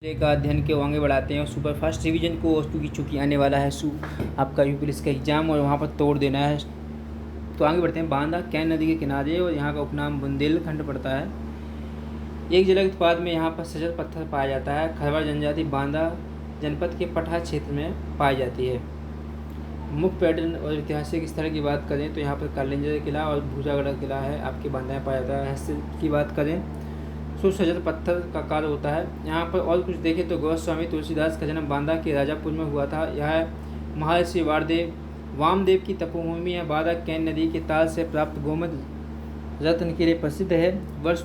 का अध्ययन को आगे बढ़ाते हैं और सुपर फास्ट रिवीजन को चूँकि आने वाला है आपका यूपी पुलिस का एग्ज़ाम और वहाँ पर तोड़ देना है। तो आगे बढ़ते हैं। बांदा कैन नदी के किनारे और यहाँ का उपनाम बुंदेलखंड पड़ता है। एक जल उत्पाद में यहाँ पर सजल पत्थर पाया जाता है। खरवार जनजाति बांदा जनपद के पटहा क्षेत्र में पाई जाती है। मुख्य पर्यटन और ऐतिहासिक स्थल की बात करें तो यहाँ पर कालिंजर किला और भूसागढ़ किला है आपके बांदा में पाया जाता है। हस्तशिल्प की बात करें सुसज्जित पत्थर का कार्य होता है। यहाँ पर और कुछ देखें तो गोस्वामी तुलसीदास का जन्म बांदा के राजापुर में हुआ था। यह महर्षि वामदेव की तपोभूमि है। बांदा कैन नदी के ताल से प्राप्त गोमद रत्न के लिए प्रसिद्ध है। वर्ष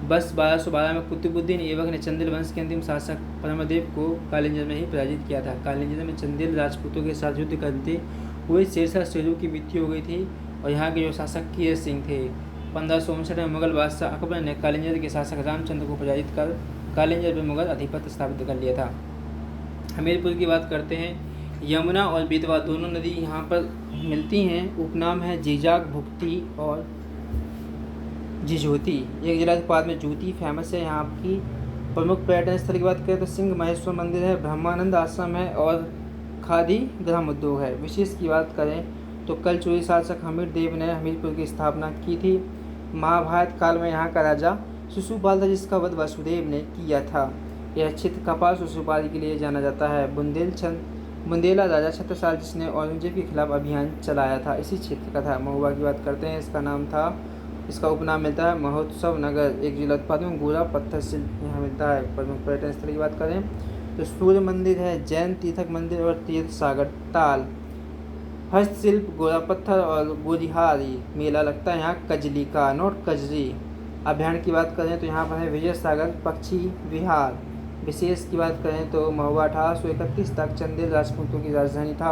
1212 में कुतुबुद्दीन ऐबक ने चंदेल वंश के अंतिम शासक परमदेव को कालिंजर में ही पराजित किया था। कालिंजर में चंदेल राजपूतों के साथ युद्ध करते हुए शेरशाह सूरी की मृत्यु हो गई थी और यहाँ के जो शासक कीर सिंह थे। 1559 में मुगल बादशाह अकबर ने कालिंजर के शासक रामचंद्र को पराजित कर कालिंजर पर मुगल अधिपत्य स्थापित कर लिया था। हमीरपुर की बात करते हैं। यमुना और बेतवा दोनों नदी यहाँ पर मिलती हैं। उपनाम है जीजाग, भुक्ति और जिजोती। एक जिला उत्पाद में जूती फेमस है। यहाँ की प्रमुख पर्यटन स्थल की बात करें तो सिंह महेश्वर मंदिर है, ब्रह्मानंद आश्रम है और खादी ग्राम उद्योग है। विशेष की बात करें तो कलचुरी शासक हमीर देव ने हमीरपुर की स्थापना की थी। महाभारत काल में यहाँ का राजा शिशुपाल था जिसका वध वसुदेव ने किया था। यह क्षेत्र कपास और सुपारी के लिए जाना जाता है। बुंदेला राजा छत्रसाल जिसने औरंगजेब के खिलाफ अभियान चलाया था इसी क्षेत्र का था। महुआ की बात करते हैं। इसका उपनाम मिलता है महोत्सव नगर। एक जिला उत्पाद में गोरा पत्थर शिल्प यहाँ मिलता है। प्रमुख पर्यटन स्थल की बात करें तो सूर्य मंदिर है, जैन तीर्थक मंदिर और तीर्थ सागर ताल। हस्तशिल्प गोरा पत्थर और गोजिहारी मेला लगता है यहाँ कजली का, नोट कजरी। अभ्यारण्य की बात करें तो यहाँ पर है विजय सागर पक्षी विहार। विशेष की बात करें तो महुआ 1831 तक चंदेल राजपूतों की राजधानी था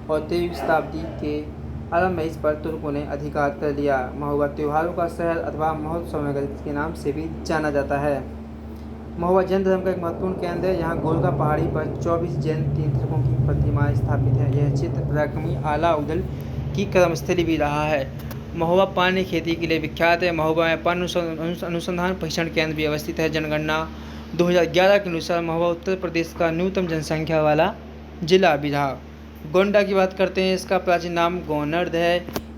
और 13वीं शताब्दी के आरंभ में इस पर तुर्कों ने अधिकार कर लिया। महुआ त्योहारों का शहर अथवा महोत्सव नगर के नाम से भी जाना जाता है। महुआ जैन धर्म का एक महत्वपूर्ण केंद्र है। यहाँ गोलका पहाड़ी पर 24 जैन तीर्थंकरों की प्रतिमाएं स्थापित है। यह क्षेत्र पराक्रमी आला उदल की कर्मस्थली भी रहा है। महुआ पानी खेती के लिए विख्यात है। महुआ में पानी अनुसंधान प्रशिक्षण केंद्र भी अवस्थित है। जनगणना 2011 के अनुसार महुआ उत्तर प्रदेश का न्यूनतम जनसंख्या वाला जिला भी रहा। गोंडा की बात करते हैं। इसका प्राचीन नाम गोनर्द है।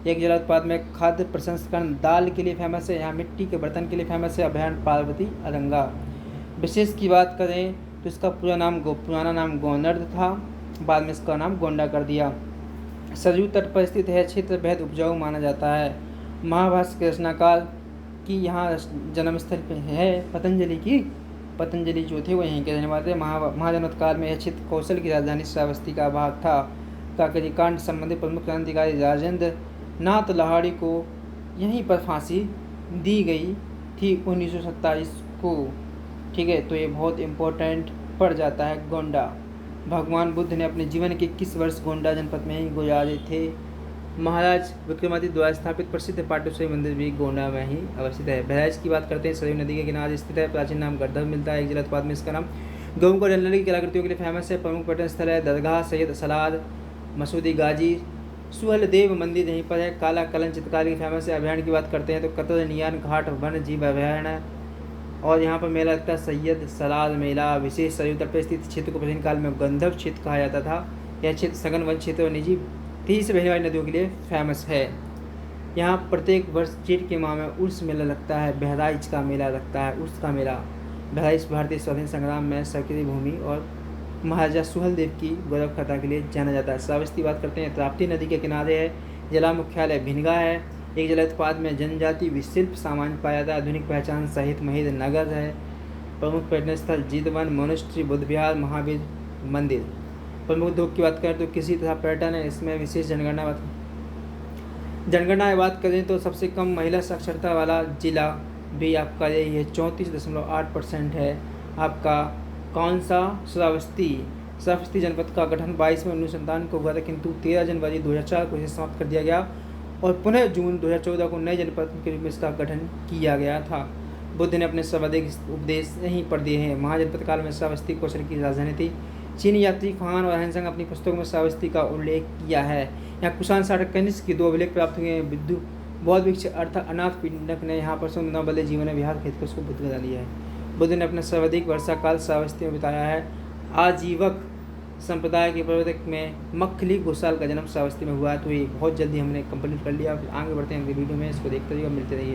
एक जिला उत्पाद में खाद्य प्रसंस्करण दाल के लिए फेमस है। यहाँ मिट्टी के बर्तन के लिए फेमस है। अभ्यारण्य पार्वती अरंगा। विशेष की बात करें तो इसका पुराना नाम गोनर्द था, बाद में इसका नाम गोंडा कर दिया। सरयू तट पर स्थित है। क्षेत्र बेहद उपजाऊ माना जाता है। महाभाष्य के रचनाकार की यहाँ जन्मस्थल पे है पतंजलि जो थे वो यहीं के रहने वाले थे। महाजनपद काल में यह क्षेत्र कौशल की राजधानी श्रावस्ती का भाग था। काकरी कांड संबंधित प्रमुख क्रांतिकारी राजेंद्र नाथ लाहिड़ी को यहीं पर फांसी दी गई थी 1927 को। ठीक है, तो ये बहुत इम्पोर्टेंट पड़ जाता है गोंडा। भगवान बुद्ध ने अपने जीवन के 21 वर्ष गोंडा जनपद में ही गुजारे थे। महाराज विक्रमादित्य द्वारा स्थापित प्रसिद्ध पाटेश्वरी मंदिर भी गोंडा में ही अवस्थित है। बहराइच की बात करते हैं। सरयू नदी के किनारे स्थित है। प्राचीन नाम गढ़धर मिलता है। एक जिला उत्पाद में इसका नाम गेहूं और जनरली की कलाकृतियों के लिए फेमस है। प्रमुख पर्यटन स्थल है दरगाह सैयद सलाद मसूदी गाजी। सुहलदेव मंदिर यहीं पर है। काला कलन चित्रकारी फेमस है। अभ्यारण्य की बात करते हैं तो कतर नियान घाट वन्य जीव अभ्यारण्य और यहाँ पर मेला लगता है सैयद सलाद मेला। विशेष सरयू तट पर स्थित क्षेत्र को प्राचीन काल में गंधर्व क्षेत्र कहा जाता था। यह क्षेत्र सघन वन क्षेत्र और निजी तेजी से बहने वाली नदियों के लिए फेमस है। यहाँ प्रत्येक वर्ष जेठ के माह में उर्स मेला लगता है। बहराइच का मेला लगता है, उर्स का मेला। बहराइच भारतीय स्वाधीनता संग्राम में सरकारी भूमि और महाराजा सुहलदेव की गौरव कथा के लिए जाना जाता है। श्रावस्ती बात करते हैं। ताप्ती नदी के किनारे है। जिला मुख्यालय भिनगा है। एक जिला उत्पाद में जनजाति विशिल्प सामान्य पाया जाता है। आधुनिक पहचान सहित महिर नगर है। प्रमुख पर्यटन स्थल जीतवन मोनेस्ट्री, बुद्ध विहार, महावीर मंदिर। प्रमुख उद्योग की बात करें तो किसी तरह पर्यटन है। इसमें विशेष जनगणना की बात करें तो सबसे कम महिला साक्षरता वाला जिला भी आपका यही है। 34.8% है आपका कौन सा श्रावस्ती जनपद का गठन 22 में 1997 को हुआ था, किंतु 13 जनवरी 2004 को इसे समाप्त कर दिया गया और पुनः जून 2014 को नए जनपद के रूप में इसका गठन किया गया था। बुद्ध ने अपने सर्वाधिक उपदेश यहीं पर दिए हैं। महाजनपद काल में श्रावस्ती कौशल की राजधानी थी। चीनी यात्री खान और हंसंग अपनी पुस्तकों में श्रावस्ती का उल्लेख किया है। यहाँ कुषाण शासक कनिष्क के 2 अभिलेख प्राप्त हुए हैं। बौद्ध भिक्षु अर्थात अनाथ पिंडक ने यहाँ पर सुंदर बल्ले जीवन विहार खेत को उसको बुद्ध बना लिया है। बुद्ध ने अपना सर्वाधिक वर्षाकाल श्रावस्ती में बिताया है। आजीवक संप्रदाय के प्रवर्तक में मक्खली घोषाल का जन्म श्रावस्ती में हुआ है। तो ये बहुत जल्दी हमने कंप्लीट कर लिया। आगे बढ़ते हैं अगली वीडियो में, इसको देखते रहिए, मिलते रहिए।